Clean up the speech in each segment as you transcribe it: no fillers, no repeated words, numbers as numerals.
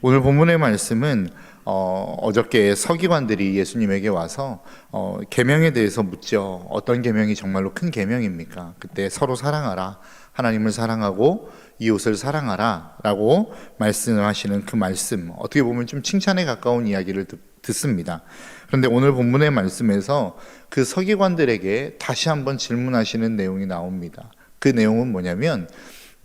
오늘 본문의 말씀은 어저께 서기관들이 예수님에게 와서 계명에 대해서 묻죠. 어떤 계명이 정말로 큰 계명입니까? 그때 서로 사랑하라, 하나님을 사랑하고 이웃을 사랑하라 라고 말씀하시는 그 말씀, 어떻게 보면 좀 칭찬에 가까운 이야기를 듣습니다. 그런데 오늘 본문의 말씀에서 그 서기관들에게 다시 한번 질문하시는 내용이 나옵니다. 그 내용은 뭐냐면,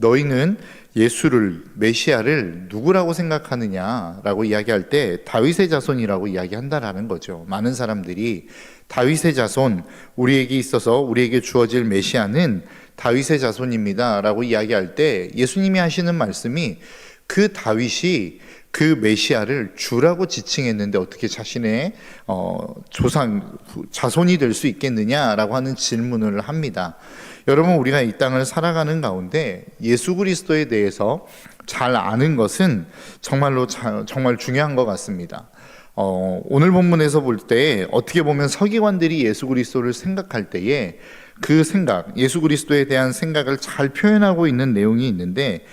너희는 예수를, 메시아를 누구라고 생각하느냐라고 이야기할 때 다윗의 자손이라고 이야기한다라는 거죠. 많은 사람들이 다윗의 자손, 우리에게 있어서 우리에게 주어질 메시아는 다윗의 자손입니다 라고 이야기할 때 예수님이 하시는 말씀이, 그 다윗이 그 메시아를 주라고 지칭했는데 어떻게 자신의 자손이 될 수 있겠느냐라고 하는 질문을 합니다. 여러분, 우리가 이 땅을 살아가는 가운데 예수 그리스도에 대해서 잘 아는 것은 정말 중요한 것 같습니다. 오늘 본문에서 볼 때 어떻게 보면 서기관들이 예수 그리스도를 생각할 때에 그 생각, 예수 그리스도에 대한 생각을 잘 표현하고 있는 내용이 있는데,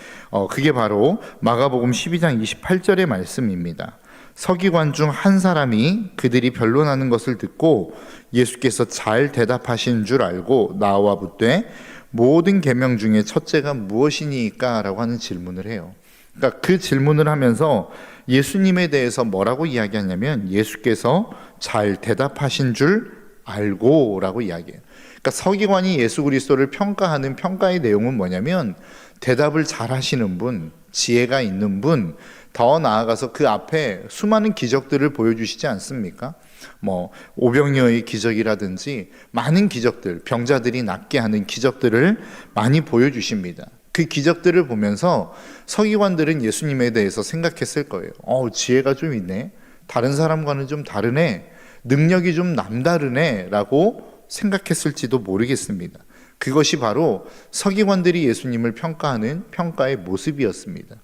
그게 바로 마가복음 12장 28절의 말씀입니다. 서기관 중 한 사람이 그들이 변론하는 것을 듣고 예수께서 잘 대답하신 줄 알고 나와 묻되, 모든 계명 중에 첫째가 무엇이니까? 라고 하는 질문을 해요. 그러니까 그 질문을 하면서 예수님에 대해서 뭐라고 이야기하냐면, 예수께서 잘 대답하신 줄 알고 라고 이야기해요. 그러니까 서기관이 예수 그리스도를 평가하는 평가의 내용은 뭐냐면, 대답을 잘 하시는 분, 지혜가 있는 분, 더 나아가서 그 앞에 수많은 기적들을 보여주시지 않습니까? 오병이어의 기적이라든지 많은 기적들, 병자들이 낫게 하는 기적들을 많이 보여주십니다. 그 기적들을 보면서 서기관들은 예수님에 대해서 생각했을 거예요. 지혜가 좀 있네, 다른 사람과는 좀 다르네, 능력이 좀 남다르네 라고 생각했을지도 모르겠습니다. 그것이 바로 서기관들이 예수님을 평가하는 평가의 모습이었습니다.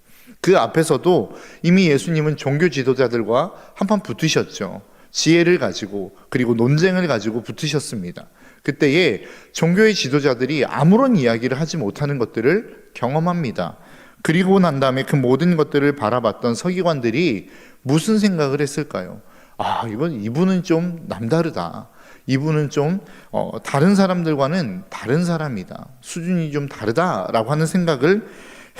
그 앞에서도 이미 예수님은 종교 지도자들과 한판 붙으셨죠. 지혜를 가지고, 그리고 논쟁을 가지고 붙으셨습니다. 그때에 종교의 지도자들이 아무런 이야기를 하지 못하는 것들을 경험합니다. 그리고 난 다음에 그 모든 것들을 바라봤던 서기관들이 무슨 생각을 했을까요? 이분은 좀 남다르다. 이분은 좀 다른 사람들과는 다른 사람이다. 수준이 좀 다르다라고 하는 생각을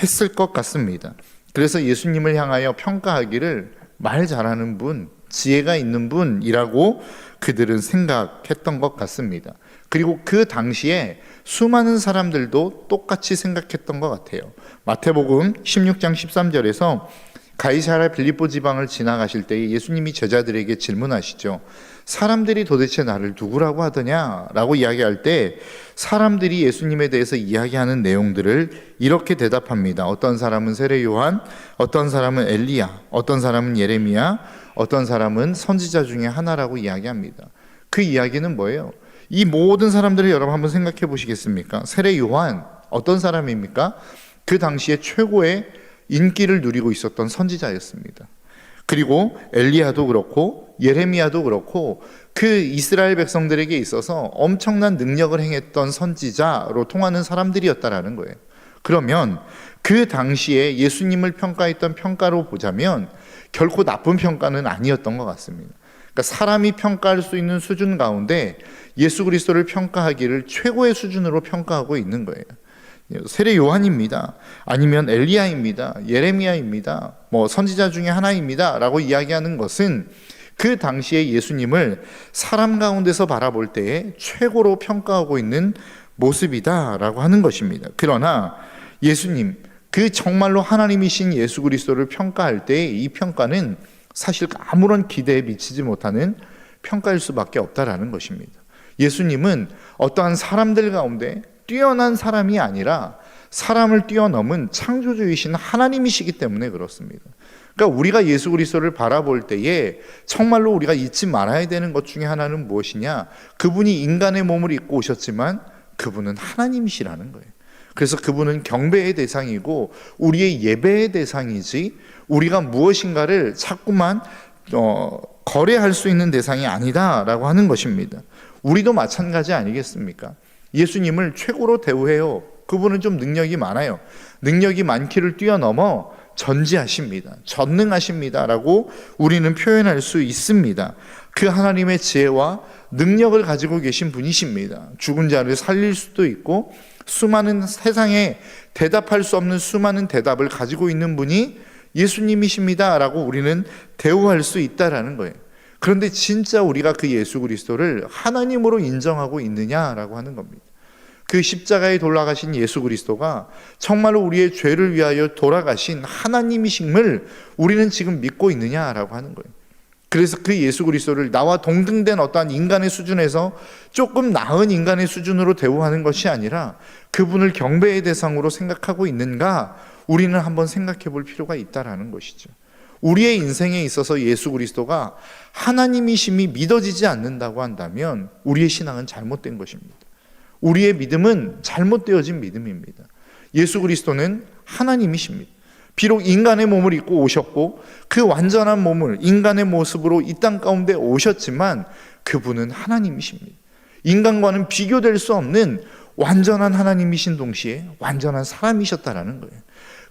했을 것 같습니다. 그래서 예수님을 향하여 평가하기를 말 잘하는 분, 지혜가 있는 분이라고 그들은 생각했던 것 같습니다. 그리고 그 당시에 수많은 사람들도 똑같이 생각했던 것 같아요. 마태복음 16장 13절에서 가이사랴 빌립보 지방을 지나가실 때 예수님이 제자들에게 질문하시죠. 사람들이 도대체 나를 누구라고 하더냐? 라고 이야기할 때 사람들이 예수님에 대해서 이야기하는 내용들을 이렇게 대답합니다. 어떤 사람은 세례 요한, 어떤 사람은 엘리야, 어떤 사람은 예레미야, 어떤 사람은 선지자 중에 하나라고 이야기합니다. 그 이야기는 뭐예요? 이 모든 사람들을 여러분 한번 생각해 보시겠습니까? 세례 요한 어떤 사람입니까? 그 당시에 최고의 인기를 누리고 있었던 선지자였습니다. 그리고 엘리야도 그렇고 예레미야도 그렇고 그 이스라엘 백성들에게 있어서 엄청난 능력을 행했던 선지자로 통하는 사람들이었다라는 거예요. 그러면 그 당시에 예수님을 평가했던 평가로 보자면 결코 나쁜 평가는 아니었던 것 같습니다. 그러니까 사람이 평가할 수 있는 수준 가운데 예수 그리스도를 평가하기를 최고의 수준으로 평가하고 있는 거예요. 세례 요한입니다. 아니면 엘리야입니다. 예레미야입니다. 선지자 중에 하나입니다. 라고 이야기하는 것은 그 당시에 예수님을 사람 가운데서 바라볼 때에 최고로 평가하고 있는 모습이다 라고 하는 것입니다. 그러나 예수님, 그 정말로 하나님이신 예수 그리스도를 평가할 때 이 평가는 사실 아무런 기대에 미치지 못하는 평가일 수밖에 없다라는 것입니다. 예수님은 어떠한 사람들 가운데 뛰어난 사람이 아니라 사람을 뛰어넘은 창조주이신 하나님이시기 때문에 그렇습니다. 그러니까 우리가 예수 그리스도를 바라볼 때에 정말로 우리가 잊지 말아야 되는 것 중에 하나는 무엇이냐? 그분이 인간의 몸을 입고 오셨지만 그분은 하나님이시라는 거예요. 그래서 그분은 경배의 대상이고 우리의 예배의 대상이지, 우리가 무엇인가를 자꾸만 거래할 수 있는 대상이 아니다라고 하는 것입니다. 우리도 마찬가지 아니겠습니까? 예수님을 최고로 대우해요. 그분은 좀 능력이 많아요. 능력이 많기를 뛰어넘어 전지하십니다. 전능하십니다라고 우리는 표현할 수 있습니다. 그 하나님의 지혜와 능력을 가지고 계신 분이십니다. 죽은 자를 살릴 수도 있고 수많은 세상에 대답할 수 없는 수많은 대답을 가지고 있는 분이 예수님이십니다라고 우리는 대우할 수 있다라는 거예요. 그런데 진짜 우리가 그 예수 그리스도를 하나님으로 인정하고 있느냐라고 하는 겁니다. 그 십자가에 돌아가신 예수 그리스도가 정말로 우리의 죄를 위하여 돌아가신 하나님이심을 우리는 지금 믿고 있느냐라고 하는 거예요. 그래서 그 예수 그리스도를 나와 동등된 어떠한 인간의 수준에서 조금 나은 인간의 수준으로 대우하는 것이 아니라 그분을 경배의 대상으로 생각하고 있는가, 우리는 한번 생각해 볼 필요가 있다라는 것이죠. 우리의 인생에 있어서 예수 그리스도가 하나님이심이 믿어지지 않는다고 한다면 우리의 신앙은 잘못된 것입니다. 우리의 믿음은 잘못되어진 믿음입니다. 예수 그리스도는 하나님이십니다. 비록 인간의 몸을 입고 오셨고 그 완전한 몸을 인간의 모습으로 이 땅 가운데 오셨지만 그분은 하나님이십니다. 인간과는 비교될 수 없는 완전한 하나님이신 동시에 완전한 사람이셨다라는 거예요.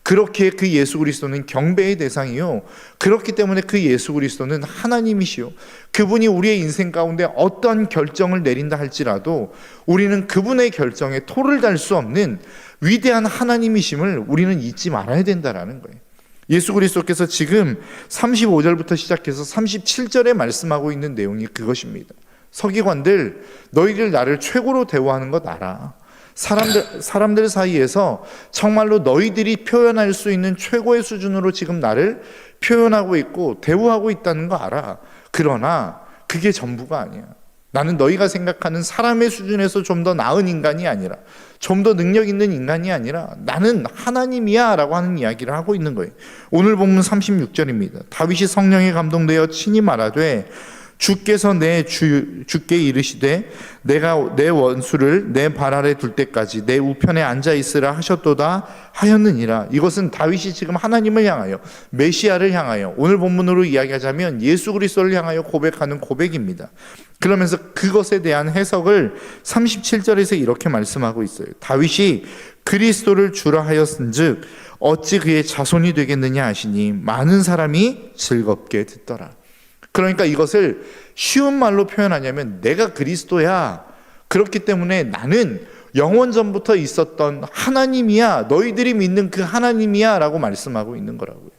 그렇게 그 예수 그리스도는 경배의 대상이요, 그렇기 때문에 그 예수 그리스도는 하나님이시요, 그분이 우리의 인생 가운데 어떤 결정을 내린다 할지라도 우리는 그분의 결정에 토를 달 수 없는 위대한 하나님이심을 우리는 잊지 말아야 된다라는 거예요. 예수 그리스도께서 지금 35절부터 시작해서 37절에 말씀하고 있는 내용이 그것입니다. 서기관들, 너희들 나를 최고로 대우하는 것 알아. 사람들 사이에서 정말로 너희들이 표현할 수 있는 최고의 수준으로 지금 나를 표현하고 있고 대우하고 있다는 거 알아. 그러나 그게 전부가 아니야. 나는 너희가 생각하는 사람의 수준에서 좀 더 나은 인간이 아니라, 좀 더 능력 있는 인간이 아니라 나는 하나님이야 라고 하는 이야기를 하고 있는 거예요. 오늘 본문 36절입니다. 다윗이 성령에 감동되어 친히 말하되 주께서 주께 이르시되 내가 내 원수를 내 발 아래 둘 때까지 내 우편에 앉아 있으라 하셨도다 하였느니라. 이것은 다윗이 지금 하나님을 향하여, 메시아를 향하여, 오늘 본문으로 이야기하자면 예수 그리스도를 향하여 고백하는 고백입니다. 그러면서 그것에 대한 해석을 37절에서 이렇게 말씀하고 있어요. 다윗이 그리스도를 주라 하였은즉 어찌 그의 자손이 되겠느냐 하시니 많은 사람이 즐겁게 듣더라. 그러니까 이것을 쉬운 말로 표현하냐면 내가 그리스도야. 그렇기 때문에 나는 영원전부터 있었던 하나님이야. 너희들이 믿는 그 하나님이야 라고 말씀하고 있는 거라고요.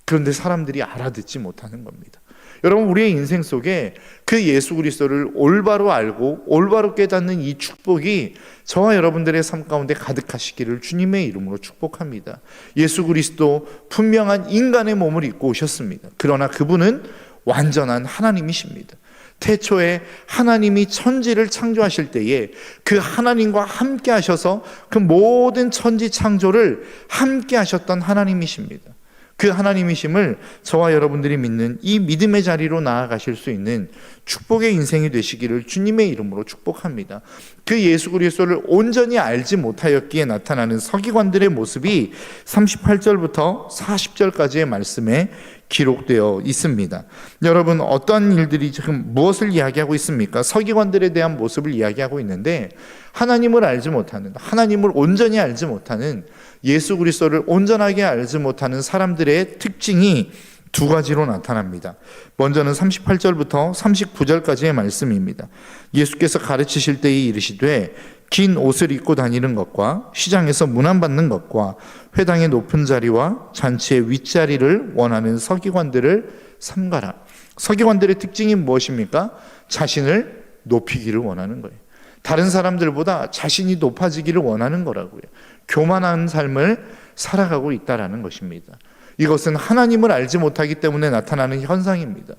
그런데 사람들이 알아듣지 못하는 겁니다. 여러분, 우리의 인생 속에 그 예수 그리스도를 올바로 알고 올바로 깨닫는 이 축복이 저와 여러분들의 삶 가운데 가득하시기를 주님의 이름으로 축복합니다. 예수 그리스도 분명한 인간의 몸을 입고 오셨습니다. 그러나 그분은 완전한 하나님이십니다. 태초에 하나님이 천지를 창조하실 때에 그 하나님과 함께 하셔서 그 모든 천지 창조를 함께 하셨던 하나님이십니다. 그 하나님이심을 저와 여러분들이 믿는 이 믿음의 자리로 나아가실 수 있는 축복의 인생이 되시기를 주님의 이름으로 축복합니다. 그 예수 그리스도를 온전히 알지 못하였기에 나타나는 서기관들의 모습이 38절부터 40절까지의 말씀에 기록되어 있습니다. 여러분, 어떤 일들이 지금 무엇을 이야기하고 있습니까? 서기관들에 대한 모습을 이야기하고 있는데, 하나님을 알지 못하는, 하나님을 온전히 알지 못하는, 예수 그리스도를 온전하게 알지 못하는 사람들의 특징이 두 가지로 나타납니다. 먼저는 38절부터 39절까지의 말씀입니다. 예수께서 가르치실 때에 이르시되 긴 옷을 입고 다니는 것과 시장에서 문안받는 것과 회당의 높은 자리와 잔치의 윗자리를 원하는 서기관들을 삼가라. 서기관들의 특징이 무엇입니까? 자신을 높이기를 원하는 거예요. 다른 사람들보다 자신이 높아지기를 원하는 거라고요. 교만한 삶을 살아가고 있다라는 것입니다. 이것은 하나님을 알지 못하기 때문에 나타나는 현상입니다.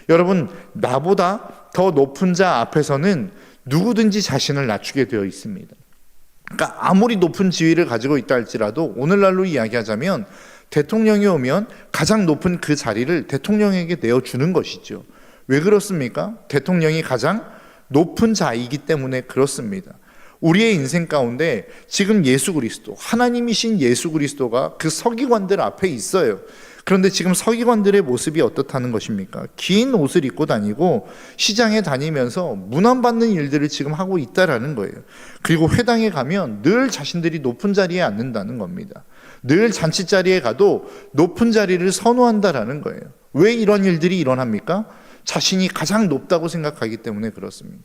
여러분, 나보다 더 높은 자 앞에서는 누구든지 자신을 낮추게 되어 있습니다. 그러니까 아무리 높은 지위를 가지고 있다 할지라도 오늘날로 이야기하자면 대통령이 오면 가장 높은 그 자리를 대통령에게 내어주는 것이죠. 왜 그렇습니까? 대통령이 가장 높은 자이기 때문에 그렇습니다. 우리의 인생 가운데 지금 예수 그리스도, 하나님이신 예수 그리스도가 그 서기관들 앞에 있어요. 그런데 지금 서기관들의 모습이 어떻다는 것입니까? 긴 옷을 입고 다니고 시장에 다니면서 문안받는 일들을 지금 하고 있다라는 거예요. 그리고 회당에 가면 늘 자신들이 높은 자리에 앉는다는 겁니다. 늘 잔치 자리에 가도 높은 자리를 선호한다라는 거예요. 왜 이런 일들이 일어납니까? 자신이 가장 높다고 생각하기 때문에 그렇습니다.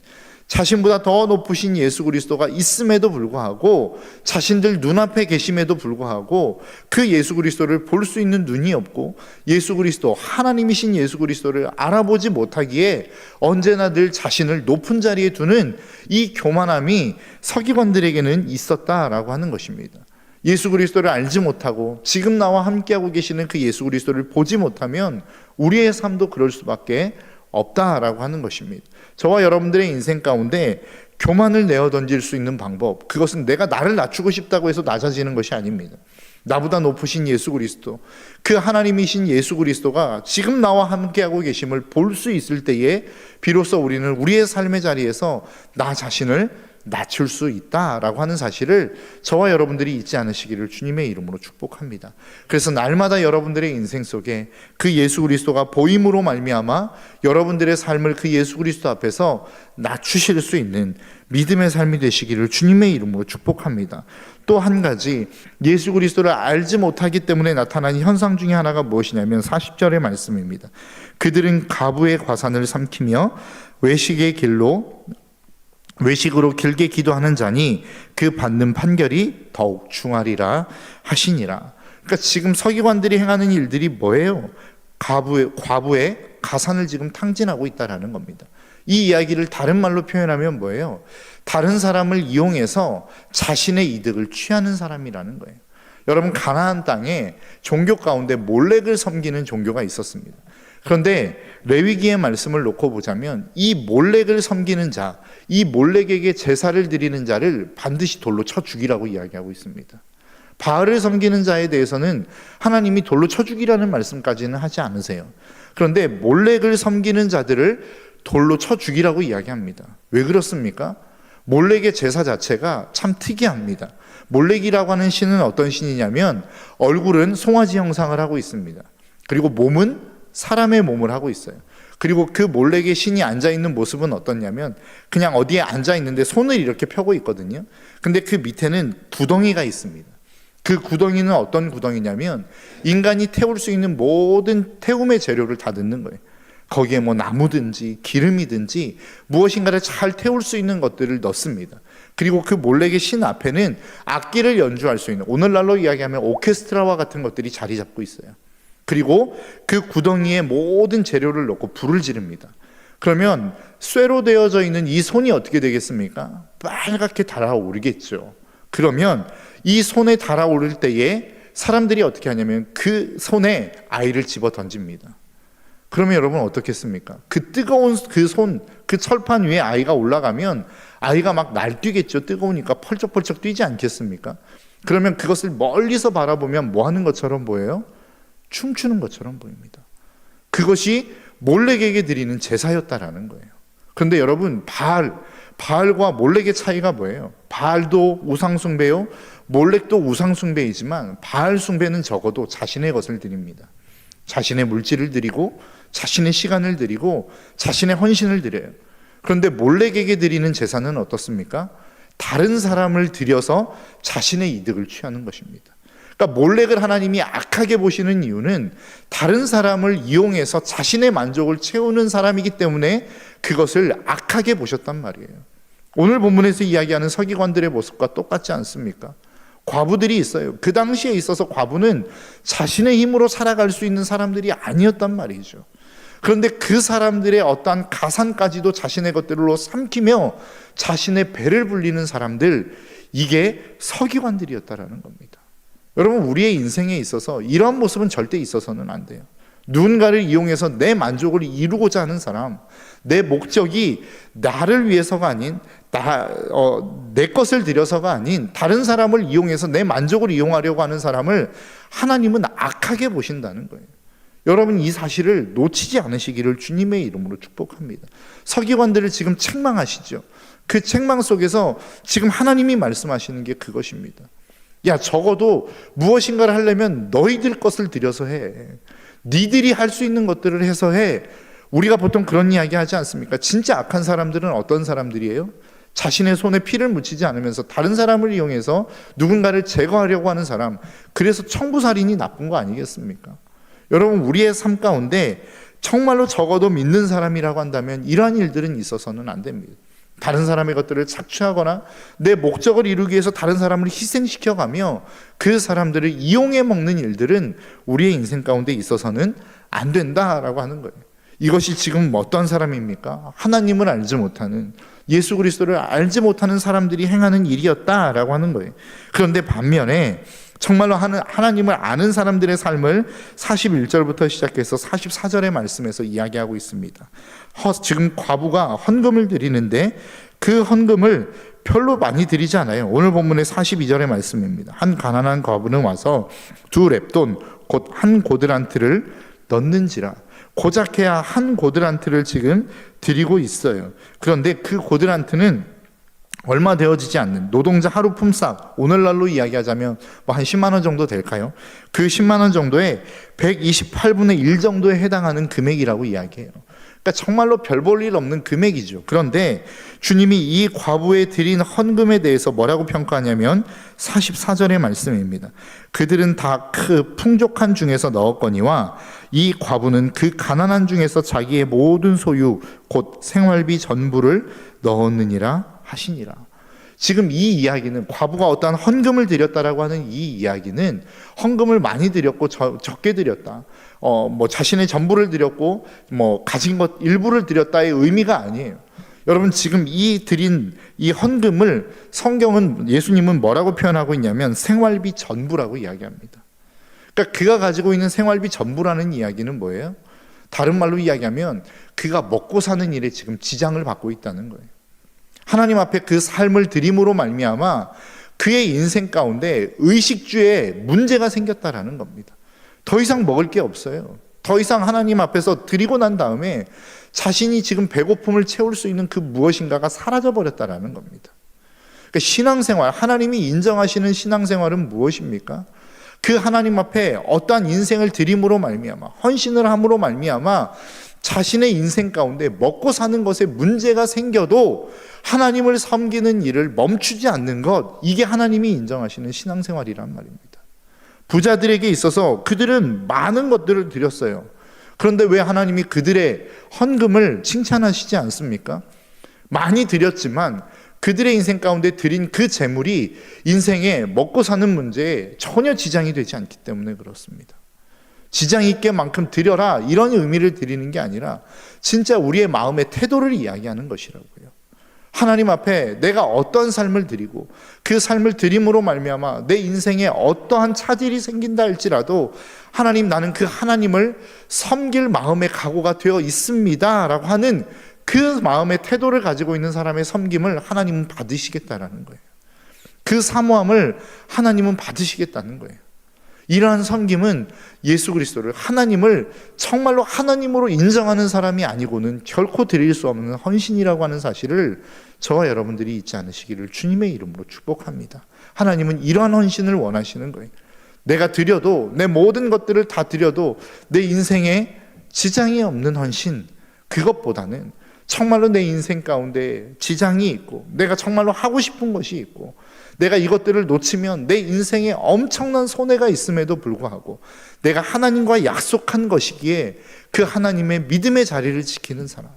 자신보다 더 높으신 예수 그리스도가 있음에도 불구하고, 자신들 눈앞에 계심에도 불구하고 그 예수 그리스도를 볼 수 있는 눈이 없고, 예수 그리스도, 하나님이신 예수 그리스도를 알아보지 못하기에 언제나 늘 자신을 높은 자리에 두는 이 교만함이 서기관들에게는 있었다라고 하는 것입니다. 예수 그리스도를 알지 못하고 지금 나와 함께하고 계시는 그 예수 그리스도를 보지 못하면 우리의 삶도 그럴 수밖에 없다라고 하는 것입니다. 저와 여러분들의 인생 가운데 교만을 내어 던질 수 있는 방법, 그것은 내가 나를 낮추고 싶다고 해서 낮아지는 것이 아닙니다. 나보다 높으신 예수 그리스도, 그 하나님이신 예수 그리스도가 지금 나와 함께하고 계심을 볼 수 있을 때에 비로소 우리는 우리의 삶의 자리에서 나 자신을 낮출 수 있다라고 하는 사실을 저와 여러분들이 잊지 않으시기를 주님의 이름으로 축복합니다. 그래서 날마다 여러분들의 인생 속에 그 예수 그리스도가 보임으로 말미암아 여러분들의 삶을 그 예수 그리스도 앞에서 낮추실 수 있는 믿음의 삶이 되시기를 주님의 이름으로 축복합니다. 또 한 가지, 예수 그리스도를 알지 못하기 때문에 나타난 현상 중에 하나가 무엇이냐면 40절의 말씀입니다. 그들은 가부의 과산을 삼키며 외식으로 길게 기도하는 자니 그 받는 판결이 더욱 중하리라 하시니라. 그러니까 지금 서기관들이 행하는 일들이 뭐예요? 과부의 가산을 지금 탕진하고 있다라는 겁니다. 이 이야기를 다른 말로 표현하면 뭐예요? 다른 사람을 이용해서 자신의 이득을 취하는 사람이라는 거예요. 여러분, 가나안 땅에 종교 가운데 몰렉을 섬기는 종교가 있었습니다. 그런데 레위기의 말씀을 놓고 보자면 이 몰렉을 섬기는 자, 이 몰렉에게 제사를 드리는 자를 반드시 돌로 쳐 죽이라고 이야기하고 있습니다. 바알을 섬기는 자에 대해서는 하나님이 돌로 쳐 죽이라는 말씀까지는 하지 않으세요. 그런데 몰렉을 섬기는 자들을 돌로 쳐 죽이라고 이야기합니다. 왜 그렇습니까? 몰렉의 제사 자체가 참 특이합니다. 몰렉이라고 하는 신은 어떤 신이냐면 얼굴은 송아지 형상을 하고 있습니다. 그리고 몸은 사람의 몸을 하고 있어요. 그리고 그 몰렉의 신이 앉아있는 모습은 어떻냐면 그냥 어디에 앉아있는데 손을 이렇게 펴고 있거든요. 근데 그 밑에는 구덩이가 있습니다. 그 구덩이는 어떤 구덩이냐면 인간이 태울 수 있는 모든 태움의 재료를 다 넣는 거예요. 거기에 뭐 나무든지 기름이든지 무엇인가를 잘 태울 수 있는 것들을 넣습니다. 그리고 그 몰렉의 신 앞에는 악기를 연주할 수 있는, 오늘날로 이야기하면 오케스트라와 같은 것들이 자리 잡고 있어요. 그리고 그 구덩이에 모든 재료를 넣고 불을 지릅니다. 그러면 쇠로 되어져 있는 이 손이 어떻게 되겠습니까? 빨갛게 달아오르겠죠. 그러면 이 손에 달아오를 때에 사람들이 어떻게 하냐면 그 손에 아이를 집어 던집니다. 그러면 여러분 어떻겠습니까? 그 뜨거운 그 철판 위에 아이가 올라가면 아이가 막 날뛰겠죠. 뜨거우니까 펄쩍펄쩍 뛰지 않겠습니까? 그러면 그것을 멀리서 바라보면 뭐 하는 것처럼 보여요? 춤추는 것처럼 보입니다. 그것이 몰렉에게 드리는 제사였다라는 거예요. 그런데 여러분, 바알과 몰렉의 차이가 뭐예요? 바알도 우상숭배요, 몰렉도 우상숭배이지만 바알 숭배는 적어도 자신의 것을 드립니다. 자신의 물질을 드리고 자신의 시간을 드리고 자신의 헌신을 드려요. 그런데 몰렉에게 드리는 제사는 어떻습니까? 다른 사람을 들여서 자신의 이득을 취하는 것입니다. 그러니까 몰렉을 하나님이 악하게 보시는 이유는 다른 사람을 이용해서 자신의 만족을 채우는 사람이기 때문에 그것을 악하게 보셨단 말이에요. 오늘 본문에서 이야기하는 서기관들의 모습과 똑같지 않습니까? 과부들이 있어요. 그 당시에 있어서 과부는 자신의 힘으로 살아갈 수 있는 사람들이 아니었단 말이죠. 그런데 그 사람들의 어떠한 가산까지도 자신의 것들로 삼키며 자신의 배를 불리는 사람들, 이게 서기관들이었다라는 겁니다. 여러분, 우리의 인생에 있어서 이러한 모습은 절대 있어서는 안 돼요. 누군가를 이용해서 내 만족을 이루고자 하는 사람, 내 목적이 나를 위해서가 아닌 내 것을 들여서가 아닌 다른 사람을 이용해서 내 만족을 이용하려고 하는 사람을 하나님은 악하게 보신다는 거예요. 여러분, 이 사실을 놓치지 않으시기를 주님의 이름으로 축복합니다. 서기관들을 지금 책망하시죠. 그 책망 속에서 지금 하나님이 말씀하시는 게 그것입니다. 야, 적어도 무엇인가를 하려면 너희들 것을 들여서 해. 니들이 할 수 있는 것들을 해서 해. 우리가 보통 그런 이야기 하지 않습니까? 진짜 악한 사람들은 어떤 사람들이에요? 자신의 손에 피를 묻히지 않으면서 다른 사람을 이용해서 누군가를 제거하려고 하는 사람, 그래서 청부살인이 나쁜 거 아니겠습니까? 여러분, 우리의 삶 가운데 정말로 적어도 믿는 사람이라고 한다면 이러한 일들은 있어서는 안 됩니다. 다른 사람의 것들을 착취하거나 내 목적을 이루기 위해서 다른 사람을 희생시켜가며 그 사람들을 이용해 먹는 일들은 우리의 인생 가운데 있어서는 안 된다라고 하는 거예요. 이것이 지금 어떤 사람입니까? 하나님을 알지 못하는, 예수 그리스도를 알지 못하는 사람들이 행하는 일이었다라고 하는 거예요. 그런데 반면에 정말로 하나님을 아는 사람들의 삶을 41절부터 시작해서 44절의 말씀에서 이야기하고 있습니다. 지금 과부가 헌금을 드리는데 그 헌금을 별로 많이 드리지 않아요. 오늘 본문의 42절의 말씀입니다. 한 가난한 과부는 와서 2렙돈 곧 한 고드란트를 넣는지라. 고작해야 한 고드란트를 지금 드리고 있어요. 그런데 그 고드란트는 얼마 되어지지 않는 노동자 하루 품삯, 오늘날로 이야기하자면 한 10만 원 정도 될까요? 그 10만 원 정도에 128분의 1 정도에 해당하는 금액이라고 이야기해요. 그러니까 정말로 별 볼 일 없는 금액이죠. 그런데 주님이 이 과부에 드린 헌금에 대해서 뭐라고 평가하냐면 44절의 말씀입니다. 그들은 다 그 풍족한 중에서 넣었거니와 이 과부는 그 가난한 중에서 자기의 모든 소유 곧 생활비 전부를 넣었느니라 하시니라. 지금 이 이야기는 과부가 어떠한 헌금을 드렸다라고 하는 이 이야기는 헌금을 많이 드렸고 적게 드렸다, 자신의 전부를 드렸고 가진 것 일부를 드렸다의 의미가 아니에요. 여러분, 지금 이 드린 이 헌금을 성경은, 예수님은 뭐라고 표현하고 있냐면 생활비 전부라고 이야기합니다. 그러니까 그가 가지고 있는 생활비 전부라는 이야기는 뭐예요? 다른 말로 이야기하면 그가 먹고 사는 일에 지금 지장을 받고 있다는 거예요. 하나님 앞에 그 삶을 드림으로 말미암아 그의 인생 가운데 의식주에 문제가 생겼다라는 겁니다. 더 이상 먹을 게 없어요. 더 이상 하나님 앞에서 드리고 난 다음에 자신이 지금 배고픔을 채울 수 있는 그 무엇인가가 사라져 버렸다라는 겁니다. 그러니까 신앙생활, 하나님이 인정하시는 신앙생활은 무엇입니까? 그 하나님 앞에 어떠한 인생을 드림으로 말미암아, 헌신을 함으로 말미암아 자신의 인생 가운데 먹고 사는 것에 문제가 생겨도 하나님을 섬기는 일을 멈추지 않는 것, 이게 하나님이 인정하시는 신앙생활이란 말입니다. 부자들에게 있어서 그들은 많은 것들을 드렸어요. 그런데 왜 하나님이 그들의 헌금을 칭찬하시지 않습니까? 많이 드렸지만 그들의 인생 가운데 드린 그 재물이 인생에 먹고 사는 문제에 전혀 지장이 되지 않기 때문에 그렇습니다. 지장 있게 만큼 드려라, 이런 의미를 드리는 게 아니라 진짜 우리의 마음의 태도를 이야기하는 것이라고요. 하나님 앞에 내가 어떤 삶을 드리고 그 삶을 드림으로 말미암아 내 인생에 어떠한 차질이 생긴다 할지라도 하나님, 나는 그 하나님을 섬길 마음의 각오가 되어 있습니다 라고 하는 그 마음의 태도를 가지고 있는 사람의 섬김을 하나님은 받으시겠다라는 거예요. 그 사모함을 하나님은 받으시겠다는 거예요. 이러한 섬김은 예수 그리스도를, 하나님을 정말로 하나님으로 인정하는 사람이 아니고는 결코 드릴 수 없는 헌신이라고 하는 사실을 저와 여러분들이 잊지 않으시기를 주님의 이름으로 축복합니다. 하나님은 이러한 헌신을 원하시는 거예요. 내가 드려도, 내 모든 것들을 다 드려도 내 인생에 지장이 없는 헌신, 그것보다는 정말로 내 인생 가운데 지장이 있고 내가 정말로 하고 싶은 것이 있고 내가 이것들을 놓치면 내 인생에 엄청난 손해가 있음에도 불구하고 내가 하나님과 약속한 것이기에 그 하나님의 믿음의 자리를 지키는 사람,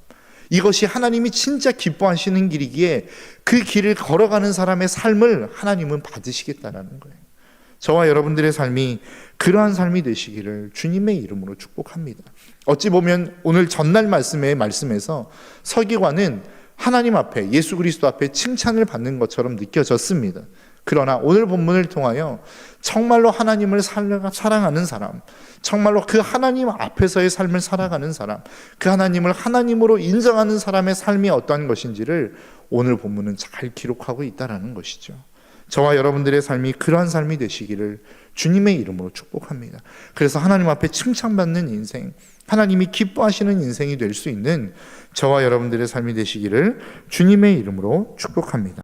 이것이 하나님이 진짜 기뻐하시는 길이기에 그 길을 걸어가는 사람의 삶을 하나님은 받으시겠다는 거예요. 저와 여러분들의 삶이 그러한 삶이 되시기를 주님의 이름으로 축복합니다. 어찌 보면 오늘 전날 말씀에서 서기관은 하나님 앞에, 예수 그리스도 앞에 칭찬을 받는 것처럼 느껴졌습니다. 그러나 오늘 본문을 통하여 정말로 하나님을 사랑하는 사람, 정말로 그 하나님 앞에서의 삶을 살아가는 사람, 그 하나님을 하나님으로 인정하는 사람의 삶이 어떠한 것인지를 오늘 본문은 잘 기록하고 있다는 것이죠. 저와 여러분들의 삶이 그러한 삶이 되시기를 주님의 이름으로 축복합니다. 그래서 하나님 앞에 칭찬받는 인생, 하나님이 기뻐하시는 인생이 될 수 있는 저와 여러분들의 삶이 되시기를 주님의 이름으로 축복합니다.